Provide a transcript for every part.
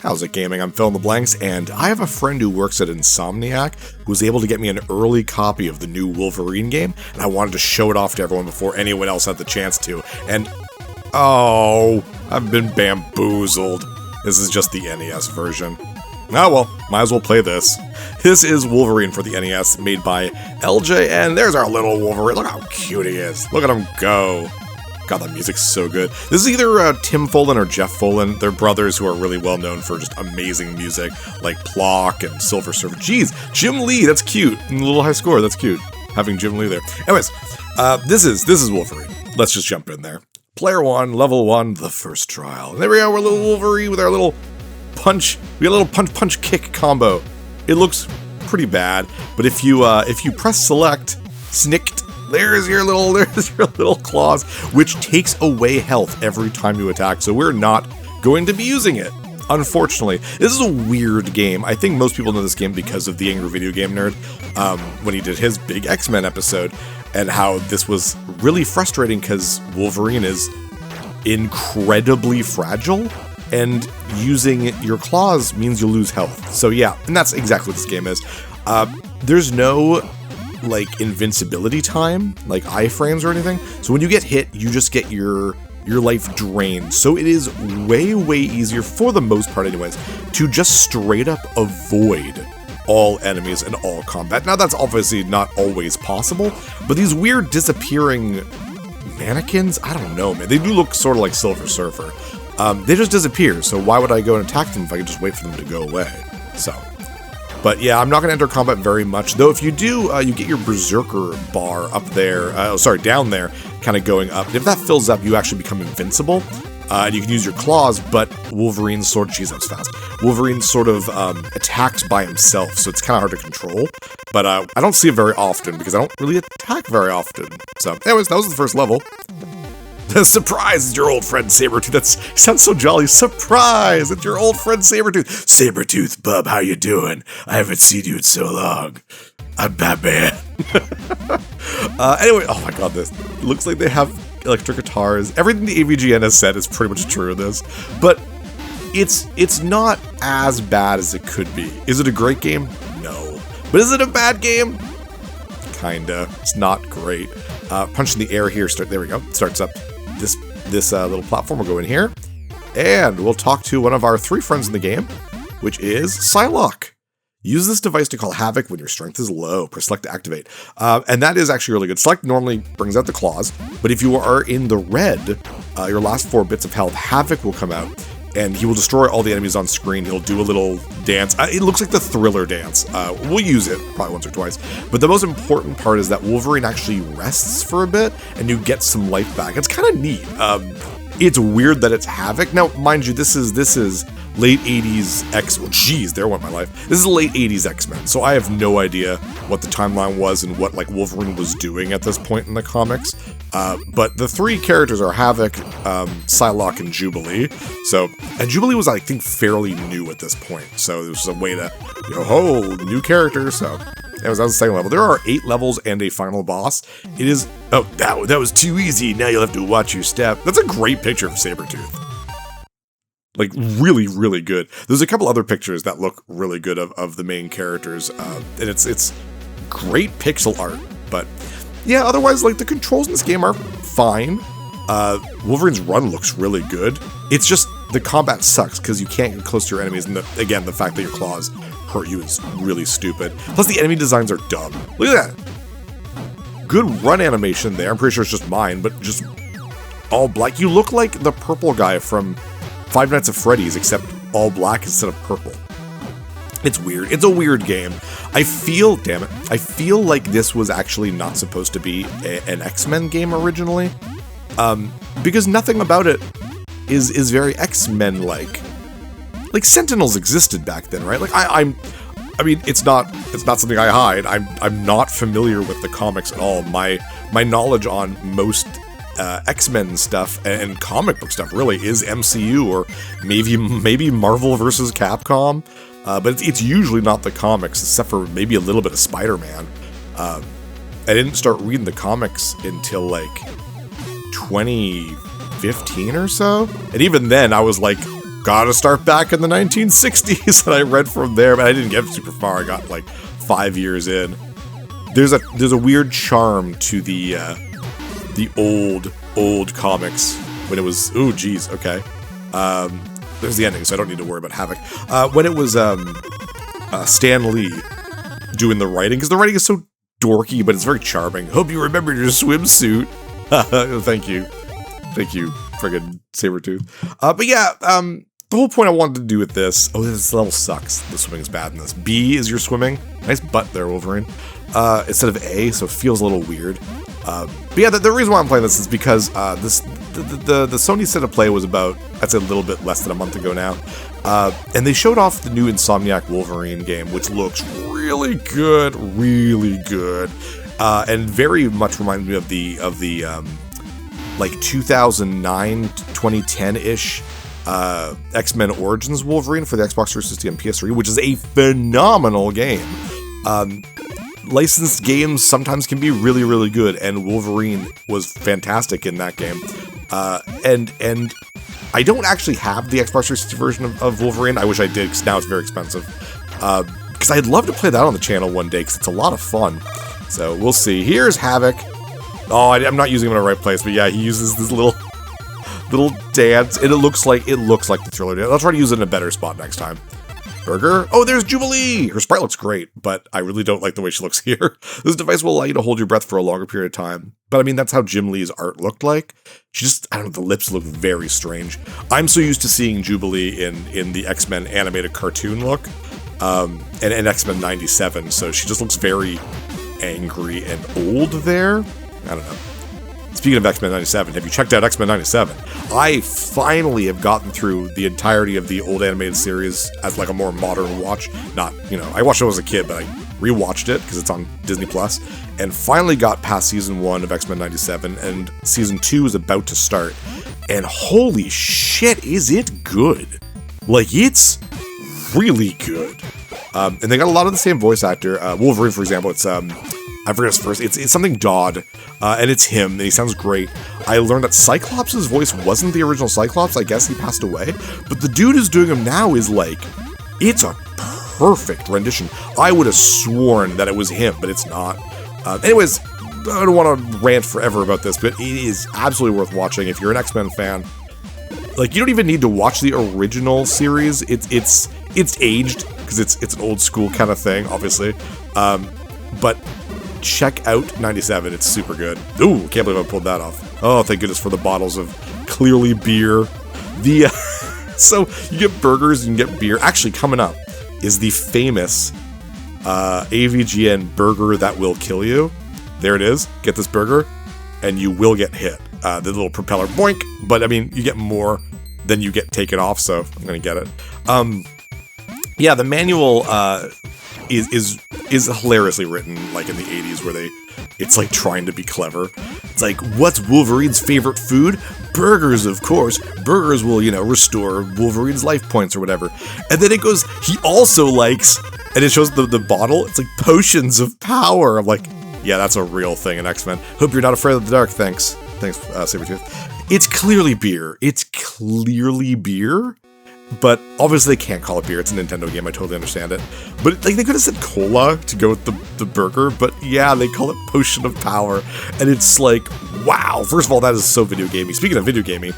How's it gaming? I'm Phil in the Blanks, and I have a friend who works at Insomniac who was able to get me an early copy of the new Wolverine game, and I wanted to show it off to everyone before anyone else had the chance to, and oh, I've been bamboozled. This is just the NES version. Oh well, might as well play this. This is Wolverine for the NES, made by LJ, and there's our little Wolverine. Look how cute he is. Look at him go. God, that music's so good. This is either Tim Follin or Jeff Follin. They're brothers who are really well known for just amazing music, like Plock and Silver Surfer. Jeez, Jim Lee, that's cute. And a little high score, that's cute. Having Jim Lee there. Anyways, this is Wolverine. Let's just jump in there. Player 1, level 1, the first trial. And there we go, we're little Wolverine with our little punch. We got a little punch kick combo. It looks pretty bad, but if you press select, snicked, there's your little claws, which takes away health every time you attack, so we're not going to be using it, unfortunately. This is a weird game. I think most people know this game because of the Angry Video Game Nerd, when he did his big X-Men episode, and how this was really frustrating because Wolverine is incredibly fragile, and using your claws means you'll lose health. So yeah, and that's exactly what this game is. There's no like invincibility time, like iframes or anything. So when you get hit, you just get your life drained. So it is way easier, for the most part anyways, to just straight up avoid all enemies and all combat. Now that's obviously not always possible, but these weird disappearing mannequins, I don't know, man. They do look sort of like Silver Surfer. They just disappear, so why would I go and attack them if I could just wait for them to go away? So, but yeah, I'm not going to enter combat very much, though if you do, you get your Berserker bar up there, down there, kind of going up. If that fills up, you actually become invincible, and you can use your claws, but Wolverine sort of, Wolverine sort of attacks by himself, so it's kind of hard to control, but I don't see it very often, because I don't really attack very often. So, anyways, that was the first level. Surprise, it's your old friend Sabretooth. That sounds so jolly. Surprise, it's your old friend Sabretooth. Sabretooth, bub, how you doing? I haven't seen you in so long. I'm Batman. Anyway, oh my god, this looks like they have electric guitars. Everything the AVGN has said is pretty much true in this, but it's not as bad as it could be. Is it a great game? No. But is it a bad game? Kinda. It's not great. Punch in the air here. There we go. Starts up this little platform. We'll go in here, and we'll talk to one of our 3 friends in the game, which is Psylocke. Use this device to call Havoc when your strength is low. Press select to activate. And that is actually really good. Select normally brings out the claws, but if you are in the red, your last 4 bits of health, Havoc will come out, and he will destroy all the enemies on screen. He'll do a little dance. It looks like the Thriller dance. We'll use it probably once or twice. But the most important part is that Wolverine actually rests for a bit, and you get some life back. It's kind of neat. It's weird that it's Havoc. Now, mind you, this is late 80s X-Men. Jeez, there went my life. This is late 80s X-Men, so I have no idea what the timeline was and what like Wolverine was doing at this point in the comics. But the 3 characters are Havoc, Psylocke, and Jubilee. So, and Jubilee was, I think, fairly new at this point. So it was a way to, new character. So that was the second level. There are 8 levels and a final boss. It is, oh, that was too easy. Now you'll have to watch your step. That's a great picture of Sabretooth. Like, really good. There's a couple other pictures that look really good of the main characters, and it's great pixel art, but yeah, otherwise, like, the controls in this game are fine. Wolverine's run looks really good. It's just, the combat sucks, because you can't get close to your enemies, and again, the fact that your claws hurt you is really stupid. Plus, the enemy designs are dumb. Look at that! Good run animation there. I'm pretty sure it's just mine, but just all black. You look like the purple guy from Five Nights at Freddy's, except all black instead of purple. It's weird. It's a weird game. I feel like this was actually not supposed to be an X-Men game originally, because nothing about it is very X-Men-like. Like, Sentinels existed back then, right? Like, I mean, it's not something I hide. I'm not familiar with the comics at all. My knowledge on most X-Men stuff and comic book stuff really is MCU or maybe Marvel versus Capcom, but it's usually not the comics, except for maybe a little bit of Spider-Man. I didn't start reading the comics until like 2015 or so, and even then I was like gotta start back in the 1960s, and I read from there, but I didn't get super far. I got like 5 years in. There's a weird charm to the old comics when it was, ooh, geez, okay. There's the ending, so I don't need to worry about Havoc. When it was Stan Lee doing the writing, because the writing is so dorky, but it's very charming. Hope you remembered your swimsuit. Thank you, friggin' Sabretooth. But yeah, the whole point I wanted to do with this, this level sucks. The swimming's bad in this. B is your swimming. Nice butt there, Wolverine. Instead of A, so it feels a little weird. But yeah, the reason why I'm playing this is because the Sony State of Play was about, I'd say a little bit less than a month ago now. And they showed off the new Insomniac Wolverine game, which looks really good, and very much reminds me of the like 2009, 2010-ish X-Men Origins Wolverine for the Xbox 360 and PS3, which is a phenomenal game. Licensed games sometimes can be really good, and Wolverine was fantastic in that game. And I don't actually have the Xbox 360 version of Wolverine. I wish I did, because now it's very expensive. Because I'd love to play that on the channel one day, because it's a lot of fun. So we'll see. Here's Havoc. Oh, I'm not using him in the right place, but yeah, he uses this little dance, and it looks like the Thriller dance. I'll try to use it in a better spot next time. Burger. Oh, there's Jubilee! Her sprite looks great, but I really don't like the way she looks here. This device will allow you to hold your breath for a longer period of time. But I mean, that's how Jim Lee's art looked like. She just, I don't know, the lips look very strange. I'm so used to seeing Jubilee in the X-Men animated cartoon look, and X-Men 97, so she just looks very angry and old there. I don't know. Speaking of X-Men 97, have you checked out X-Men 97? I finally have gotten through the entirety of the old animated series as like a more modern watch. Not, I watched it when I was a kid, but I rewatched it because it's on Disney Plus, and finally got past season 1 of X-Men 97, and season 2 is about to start. And holy shit, is it good? Like, it's really good. And they got a lot of the same voice actor. Wolverine, for example, it's I forget his first. It's something Dodd, and it's him, and he sounds great. I learned that Cyclops' voice wasn't the original Cyclops. I guess he passed away, but the dude who's doing him now is like, it's a perfect rendition. I would have sworn that it was him, but it's not. Anyways, I don't want to rant forever about this, but it is absolutely worth watching if you're an X-Men fan. Like, you don't even need to watch the original series. It's aged because it's an old school kind of thing, obviously. But check out 97. It's super good. Ooh, can't believe I pulled that off. Oh, thank goodness for the bottles of clearly beer. So you get burgers, you can get beer. Actually, coming up is the famous AVGN burger that will kill you. There it is. Get this burger, and you will get hit. The little propeller, boink. But I mean, you get more than you get taken off, so I'm gonna get it. Yeah, the manual is hilariously written, like in the 80s, where it's like trying to be clever. It's like, what's Wolverine's favorite food? Burgers, of course. Burgers will, restore Wolverine's life points or whatever. And then it goes, he also likes, and it shows the bottle, it's like potions of power. I'm like, yeah, that's a real thing in X-Men. Hope you're not afraid of the dark, thanks. Thanks, Sabretooth. It's clearly beer. But obviously they can't call it beer. It's a Nintendo game. I totally understand it. But like, they could have said cola to go with the burger. But yeah, they call it Potion of Power. And it's like, wow. First of all, that is so video gamey. Speaking of video gaming,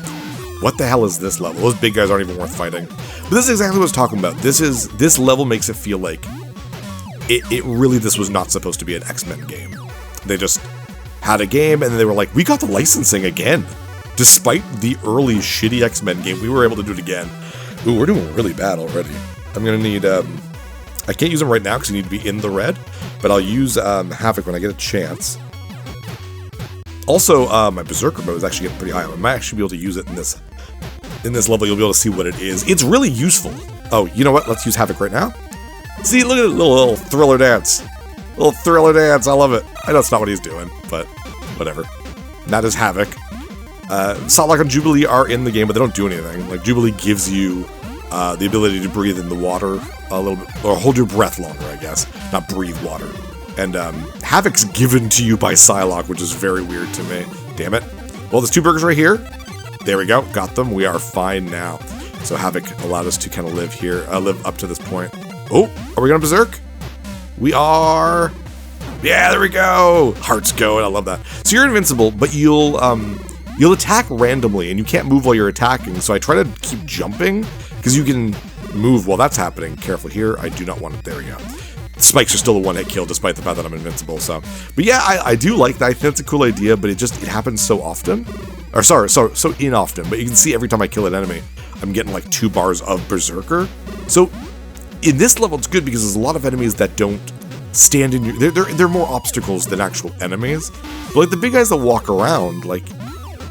what the hell is this level? Those big guys aren't even worth fighting. But this is exactly what I was talking about. This level makes it feel like this was not supposed to be an X-Men game. They just had a game and then they were like, we got the licensing again. Despite the early shitty X-Men game, we were able to do it again. Ooh, we're doing really bad already. I'm gonna need, I can't use them right now because you need to be in the red, but I'll use Havoc when I get a chance. Also, my Berserker mode is actually getting pretty high. I might actually be able to use it in this level. You'll be able to see what it is. It's really useful. Oh, you know what? Let's use Havoc right now. See, look at the little thriller dance. Little thriller dance, I love it. I know it's not what he's doing, but whatever. And that is Havoc. Salak and Jubilee are in the game, but they don't do anything. Like, Jubilee gives you the ability to breathe in the water a little bit, or hold your breath longer, I guess. Not breathe water. And Havoc's given to you by Psylocke, which is very weird to me. Damn it. Well, there's 2 burgers right here. There we go. Got them. We are fine now. So Havoc allowed us to kind of live here, live up to this point. Oh, are we gonna berserk? We are. Yeah, there we go. Hearts going. I love that. So you're invincible, but you'll attack randomly, and you can't move while you're attacking. So I try to keep jumping because you can move while that's happening. Careful here. I do not want it. There we go. Spikes are still a one-hit kill, despite the fact that I'm invincible. So, but yeah, I do like that. I think that's a cool idea, but it happens so often. Or sorry, so inoften. But you can see every time I kill an enemy, I'm getting like 2 bars of Berserker. So in this level, it's good because there's a lot of enemies that don't stand in your. They're more obstacles than actual enemies. But like the big guys that walk around, like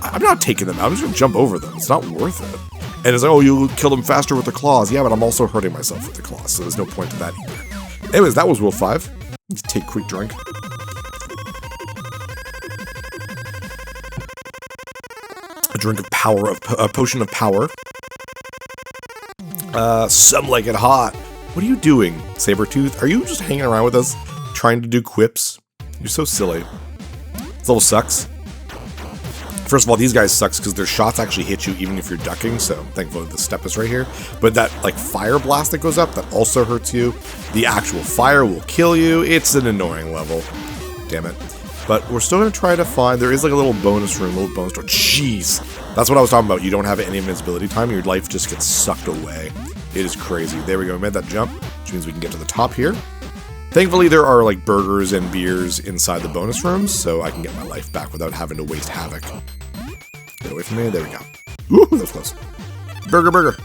I'm not taking them out. I'm just gonna jump over them. It's not worth it. And it's like, oh, you'll kill them faster with the claws. Yeah, but I'm also hurting myself with the claws, so there's no point to that either. Anyways, that was World 5. Let's take a quick drink. A drink of power, a potion of power. Some like it hot. What are you doing, Sabretooth? Are you just hanging around with us, trying to do quips? You're so silly. This level sucks. First of all, these guys sucks because their shots actually hit you even if you're ducking, so thankfully the step is right here. But that like fire blast that goes up, that also hurts you. The actual fire will kill you. It's an annoying level. Damn it. But we're still going to try to find, there is like a little bonus room, a little bonus door. Jeez. That's what I was talking about. You don't have any invincibility time. Your life just gets sucked away. It is crazy. There we go. We made that jump, which means we can get to the top here. Thankfully, there are like burgers and beers inside the bonus rooms, so I can get my life back without having to waste Havoc. Get away from me. There we go. Ooh, that was close. Burger.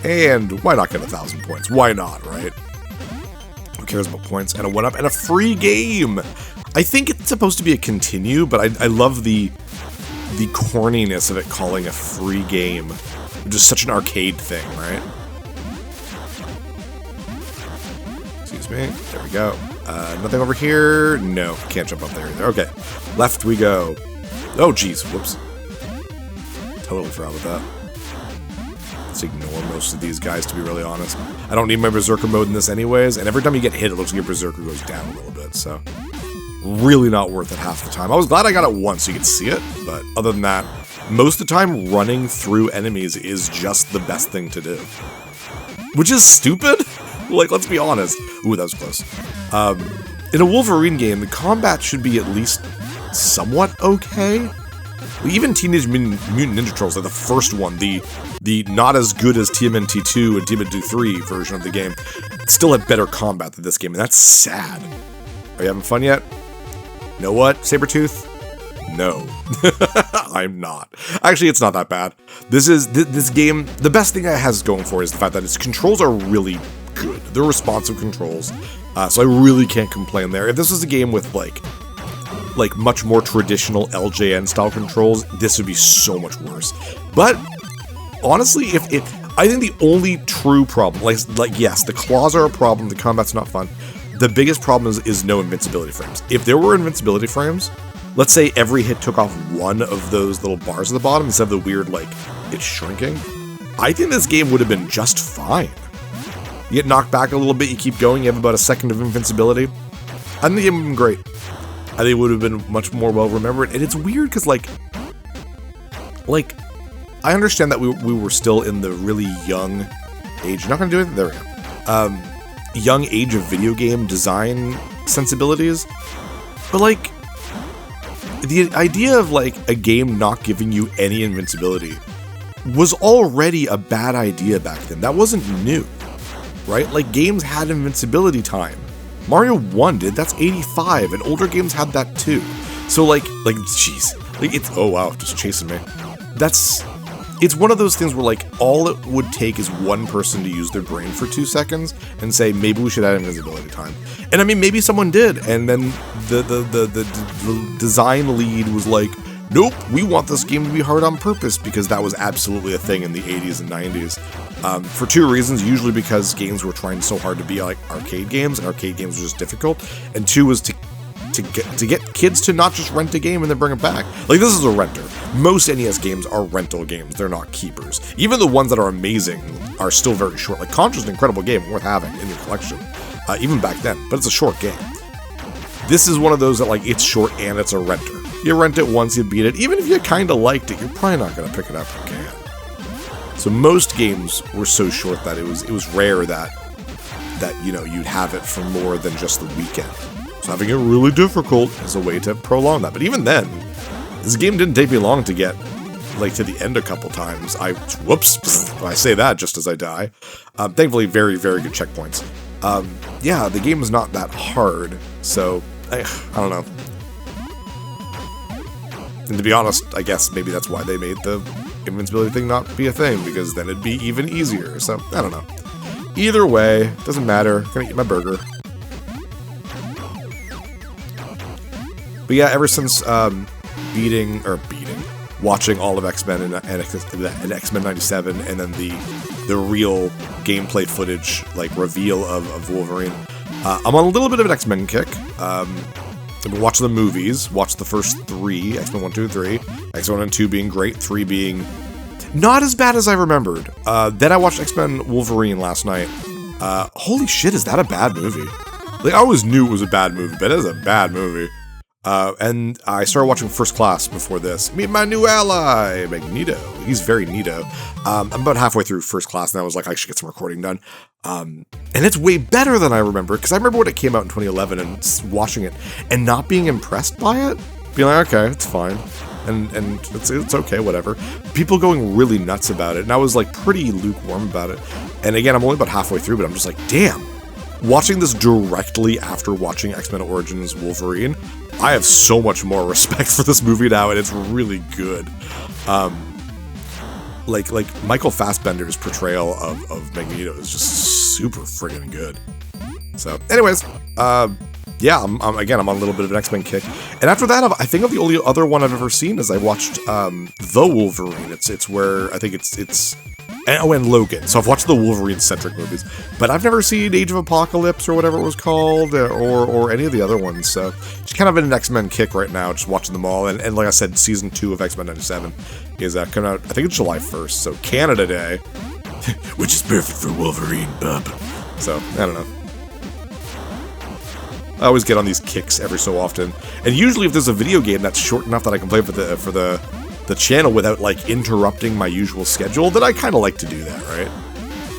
And why not get 1,000 points? Why not, right? Who cares about points? And a 1-up and a free game. I think it's supposed to be a continue, but I love the corniness of it calling a free game. Just such an arcade thing, right? Excuse me. There we go. Nothing over here? No, can't jump up there either. Okay. Left we go. Oh, geez. Whoops. Totally forgot about that. Let's ignore most of these guys, to be really honest. I don't need my Berserker mode in this anyways, and every time you get hit, it looks like your Berserker goes down a little bit, so really not worth it half the time. I was glad I got it once so you could see it, but other than that, most of the time running through enemies is just the best thing to do. Which is stupid. Like, let's be honest. Ooh, that was close. In a Wolverine game, the combat should be at least somewhat okay. Even Teenage Mutant Ninja Turtles, like the first one, the not as good as TMNT 2 and TMNT 3 version of the game, still had better combat than this game, and that's sad. Are you having fun yet? Know what, Sabretooth? No. I'm not. Actually, it's not that bad. This game, the best thing it has going for it is the fact that its controls are really good. They're responsive controls, so I really can't complain there. If this was a game with like much more traditional LJN style controls, this would be so much worse. But honestly, I think the only true problem, like yes, the claws are a problem, the combat's not fun. The biggest problem is no invincibility frames. If there were invincibility frames, let's say every hit took off one of those little bars at the bottom instead of the weird, like, it's shrinking, I think this game would have been just fine. You get knocked back a little bit, you keep going, you have about a second of invincibility. I think the game would have been great. I think it would have been much more well remembered. And it's weird because, like, I understand that we were still in the really young age. You're not going to do it? There we go. Young age of video game design sensibilities. But, like, the idea of, like, a game not giving you any invincibility was already a bad idea back then. That wasn't new, right? Like, games had invincibility time. Mario 1 did, that's 85, and older games had that too. So jeez. Like, it's, oh wow, just chasing me. It's one of those things where, like, all it would take is one person to use their brain for 2 seconds and say, maybe we should add invincibility time. And I mean, maybe someone did, and then the design lead was like, nope, we want this game to be hard on purpose, because that was absolutely a thing in the 80s and 90s. For 2 reasons, usually because games were trying so hard to be like arcade games, and arcade games were just difficult, and 2 was to get kids to not just rent a game and then bring it back. Like, this is a renter. Most NES games are rental games, they're not keepers. Even the ones that are amazing are still very short. Like, Contra's an incredible game worth having in your collection, even back then, but it's a short game. This is one of those that, like, it's short and it's a renter. You rent it once, you beat it. Even if you kind of liked it, you're probably not going to pick it up again. So most games were so short that it was rare that you'd have it for more than just the weekend. So having it really difficult is a way to prolong that. But even then, this game didn't take me long to get to the end a couple times. Whoops, I say that just as I die. Thankfully, very, very good checkpoints. Yeah, the game is not that hard, so I don't know. And to be honest, I guess maybe that's why they made the invincibility thing not be a thing, because then it'd be even easier. So I don't know. Either way, doesn't matter. I'm gonna eat my burger. But yeah, ever since watching all of X-Men and X-Men 97, and then the real gameplay footage, reveal of Wolverine, I'm on a little bit of an X-Men kick. I've been watching the movies, watched the first 3, X-Men 1, 2, and 3, X-Men 1 and 2 being great, 3 being not as bad as I remembered. Then I watched X-Men Wolverine last night. Holy shit, is that a bad movie? I always knew it was a bad movie, but it is a bad movie. And I started watching First Class before this. Meet my new ally, Magneto. He's very neato. I'm about halfway through First Class, and I was like, I should get some recording done. And it's way better than I remember, because I remember when it came out in 2011 and watching it and not being impressed by it. Being like, okay, it's fine. And it's okay, whatever. People going really nuts about it, and I was pretty lukewarm about it. And again, I'm only about halfway through, but I'm just like, damn. Watching this directly after watching X-Men Origins Wolverine, I have so much more respect for this movie now, and it's really good. Michael Fassbender's portrayal of Magneto is just super friggin' good. So, anyways, yeah, I'm on a little bit of an X-Men kick. And after that, I think the only other one I've ever seen is I watched The Wolverine. It's where I think it's and Logan. So I've watched the Wolverine-centric movies, but I've never seen Age of Apocalypse or whatever it was called, or any of the other ones. So just kind of in an X-Men kick right now, just watching them all. And like I said, season 2 of X-Men 97 is coming out. I think it's July 1st, so Canada Day, which is perfect for Wolverine, bub. So I don't know. I always get on these kicks every so often, and usually if there's a video game that's short enough that I can play for the channel without interrupting my usual schedule, then I kind of like to do that, right?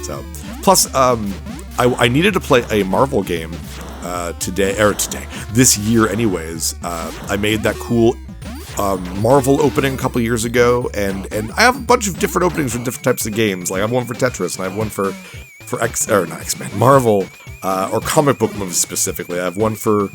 So, plus, I needed to play a Marvel game this year anyways. I made that cool Marvel opening a couple years ago, and I have a bunch of different openings for different types of games. I have one for Tetris, and I have one for not X-Men, Marvel, or comic book movies specifically. I have one for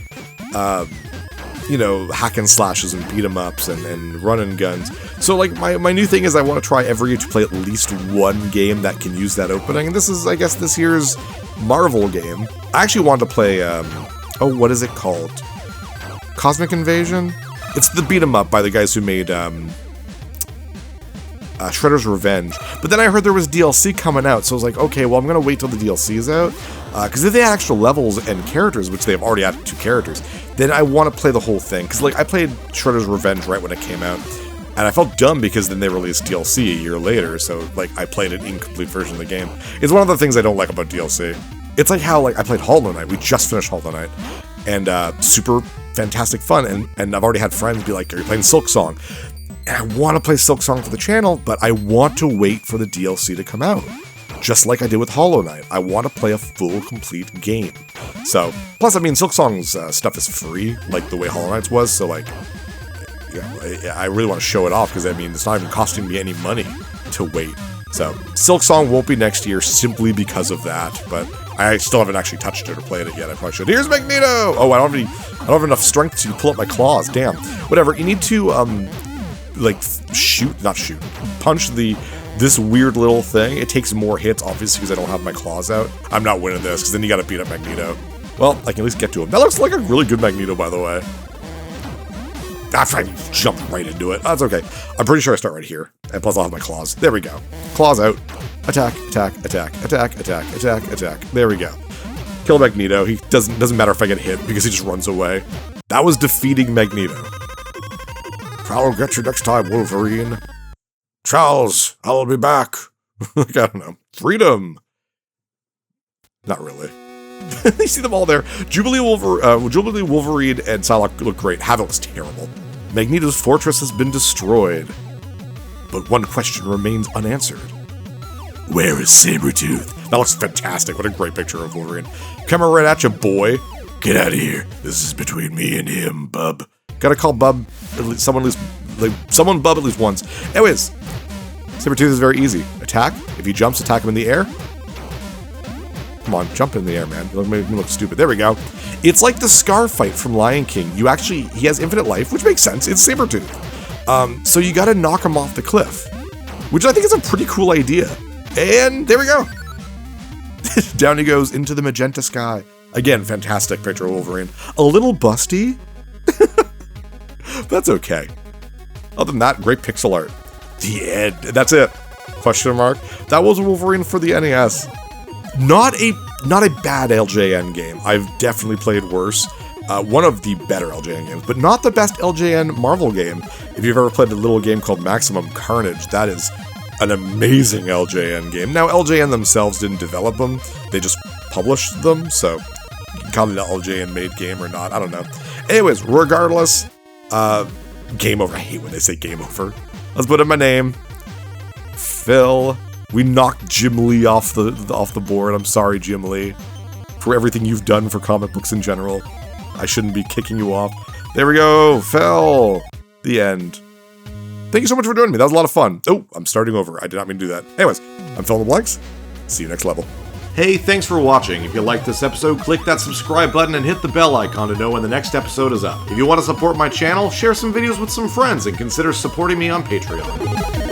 hack and slashes and beat 'em ups and run and guns. So my new thing is I want to try every year to play at least one game that can use that opening. And this is, I guess, this year's Marvel game. I actually wanted to play, what is it called? Cosmic Invasion? It's the beat 'em up by the guys who made Shredder's Revenge. But then I heard there was DLC coming out, so I was like, okay, well, I'm going to wait till the DLC is out. Because if they had extra levels and characters, which they've already added 2 characters, then I want to play the whole thing. Because I played Shredder's Revenge right when it came out, and I felt dumb because then they released DLC a year later, so I played an incomplete version of the game. It's one of the things I don't like about DLC. It's like how I played Hollow Knight. We just finished Hollow Knight, and super fantastic fun, and I've already had friends be like, are you playing Silksong? And I want to play Silksong for the channel, but I want to wait for the DLC to come out. Just like I did with Hollow Knight. I want to play a full, complete game. So, plus, Silksong's stuff is free, like the way Hollow Knight's was, so, I really want to show it off, because, it's not even costing me any money to wait. So, Silksong won't be next year simply because of that, but I still haven't actually touched it or played it yet. I probably should. Here's Magneto! Oh, I don't have enough strength to pull up my claws. Damn. Whatever, you need to, punch this weird little thing. It takes more hits, obviously, because I don't have my claws out. I'm not winning this, because then you gotta beat up Magneto. Well, I can at least get to him. That looks like a really good Magneto, by the way. I jumped right into it. That's okay. I'm pretty sure I start right here. And plus I'll have my claws. There we go. Claws out. Attack, attack, attack, attack, attack, attack, attack. There we go. Kill Magneto. He doesn't matter if I get hit, because he just runs away. That was defeating Magneto. I'll get you next time, Wolverine. Charles, I'll be back. I don't know. Freedom. Not really. You see them all there. Jubilee Wolverine and Psylocke look great. Havoc's terrible. Magneto's fortress has been destroyed. But one question remains unanswered. Where is Sabretooth? That looks fantastic. What a great picture of Wolverine. Coming right at you, boy. Get out of here. This is between me and him, bub. Gotta call Bub, someone Bub at least once. Anyways, Sabretooth is very easy. Attack. If he jumps, attack him in the air. Come on, jump in the air, man. It'll make me look stupid. There we go. It's like the Scar fight from Lion King. He has infinite life, which makes sense. It's Sabretooth. So you gotta knock him off the cliff, which I think is a pretty cool idea. And there we go. Down he goes into the magenta sky. Again, fantastic picture of Wolverine. A little busty. That's okay. Other than that, great pixel art. The end. That's it. Question mark. That was Wolverine for the NES. Not a bad LJN game. I've definitely played worse. One of the better LJN games, but not the best LJN Marvel game. If you've ever played a little game called Maximum Carnage, that is an amazing LJN game. Now, LJN themselves didn't develop them. They just published them, so you can call it an LJN-made game or not. I don't know. Anyways, regardless, game over. I hate when they say game over. Let's put in my name. Phil. We knocked Jim Lee off the board. I'm sorry, Jim Lee, for everything you've done for comic books in general. I shouldn't be kicking you off. There we go. Phil. The end. Thank you so much for joining me. That was a lot of fun. Oh, I'm starting over. I did not mean to do that. Anyways, I'm Phil in the Blanks. See you next level. Hey, thanks for watching. If you liked this episode, click that subscribe button and hit the bell icon to know when the next episode is up. If you want to support my channel, share some videos with some friends and consider supporting me on Patreon.